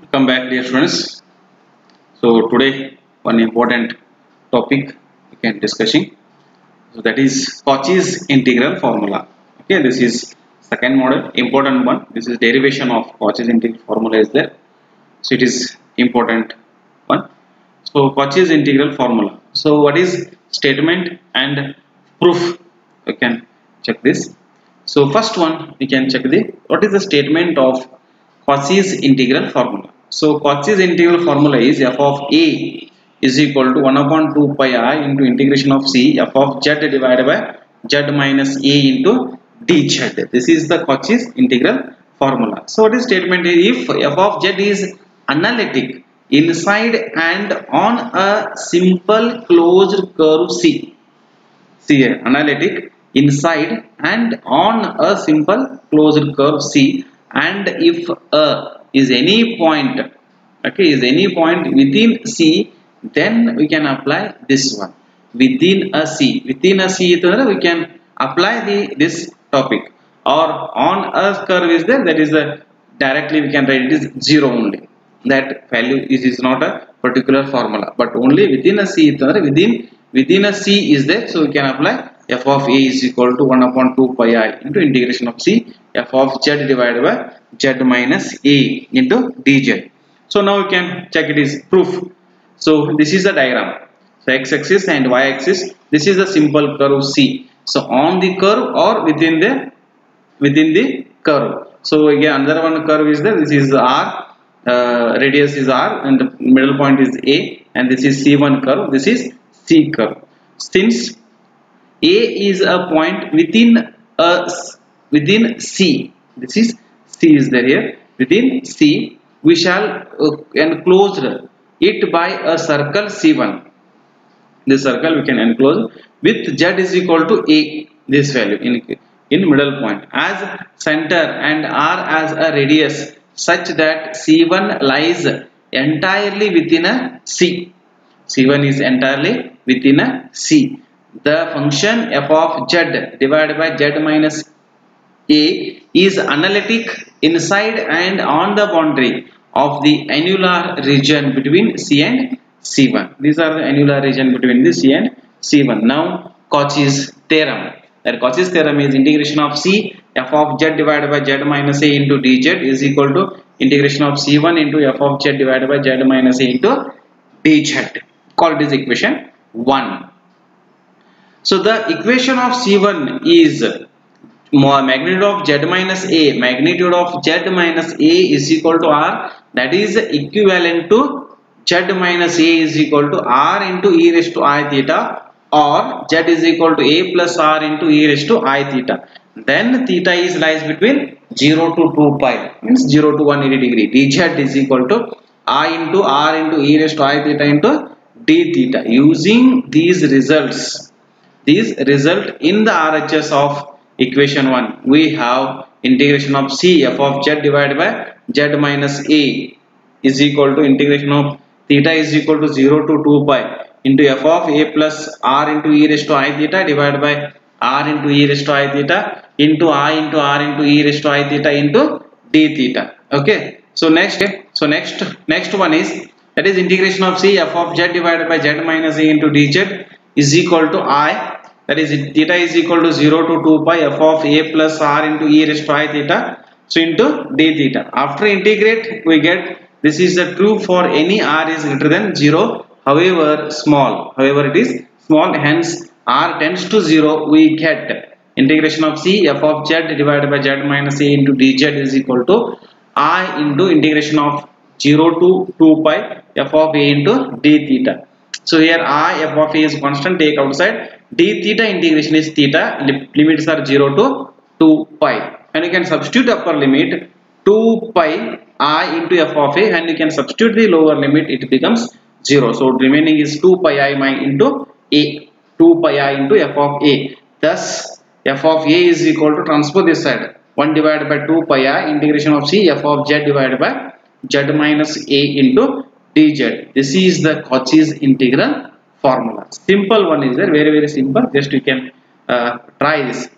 Welcome back, dear students. So today one important topic we can discussing. So that is Cauchy's integral formula. Okay, this is second model, important one. This is derivation of Cauchy's integral formula is there. So it is important one. So Cauchy's integral formula. So what is statement and proof? You can check this. So first one we can check the what is the statement of Cauchy's integral formula. So Cauchy's integral formula is f of a is equal to 1 upon 2 pi I into integration of c f of z divided by z minus a into dz. This is the Cauchy's integral formula. So what is statement is if f of z is analytic inside and on a simple closed curve c. See here, analytic inside and on a simple closed curve c, and if a is any point, okay, is any point within c, then we can apply this one within a c. Within a c we can apply this topic, or on a curve is there, that is the directly we can write it is 0 only. That value is not a particular formula, but only within a c within a c is there, so we can apply f of a is equal to 1 upon 2 pi I into integration of c f of z divided by z minus a into dz. So now we can check it is proof. So this is the diagram. So x-axis and y-axis, this is the simple curve c. So on the curve or within the curve. So again another one curve is there. This is r, radius is r and the middle point is a, and this is c1 curve, this is c curve. Since a is a point within c, this is c is there here, within c we shall enclose it by a circle c1. This circle we can enclose with z is equal to a, this value in middle point, as center and r as a radius, such that c1 lies entirely within a c. c1 is entirely within a c. The function f of z divided by z minus a is analytic inside and on the boundary of the annular region between c and c1. These are the annular region between the c and c1. Now Cauchy's theorem. That Cauchy's theorem is integration of c f of z divided by z minus a into dz is equal to integration of c1 into f of z divided by z minus a into dz. Call it is equation 1. So the equation of c1 is magnitude of z minus a, magnitude of z minus a is equal to r, that is equivalent to z minus a is equal to r into e raised to I theta, or z is equal to a plus r into e raised to I theta. Then theta is lies between 0 to 2 pi, means 0 to 180 degree. dz is equal to I into r into e raised to I theta into d theta. Using these results, these result in the RHS of equation 1, we have integration of c f of z divided by z minus a is equal to integration of theta is equal to 0 to 2 pi into f of a plus r into e raised to I theta divided by r into e raised to I theta into I into r into e raised to I theta into d theta. Okay. So next one is, that is integration of c f of z divided by z minus a into dz is equal to I, that is theta is equal to 0 to 2 pi f of a plus r into e raised to I theta, so into d theta. After integrate we get, this is the true for any r is greater than 0, however it is small, hence r tends to 0, we get integration of c f of z divided by z minus a into dz is equal to I into integration of 0 to 2 pi f of a into d theta. So here I f of a is constant, take outside, d theta integration is theta, limits are 0 to 2 pi, and you can substitute upper limit 2 pi I into f of a, and you can substitute the lower limit, it becomes 0. So remaining is 2 pi I into a, 2 pi I into f of a. Thus f of a is equal to, transpose this side, 1 divided by 2 pi I integration of c f of z divided by z minus a into dz. This is the Cauchy's integral formula. Simple one is there, very simple. Just you can try this.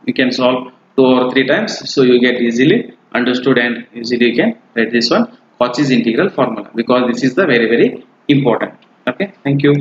You can solve 2 or 3 times, so you get easily understood and easily you can write this one. Cauchy's integral formula, because this is the very important. Okay, thank you.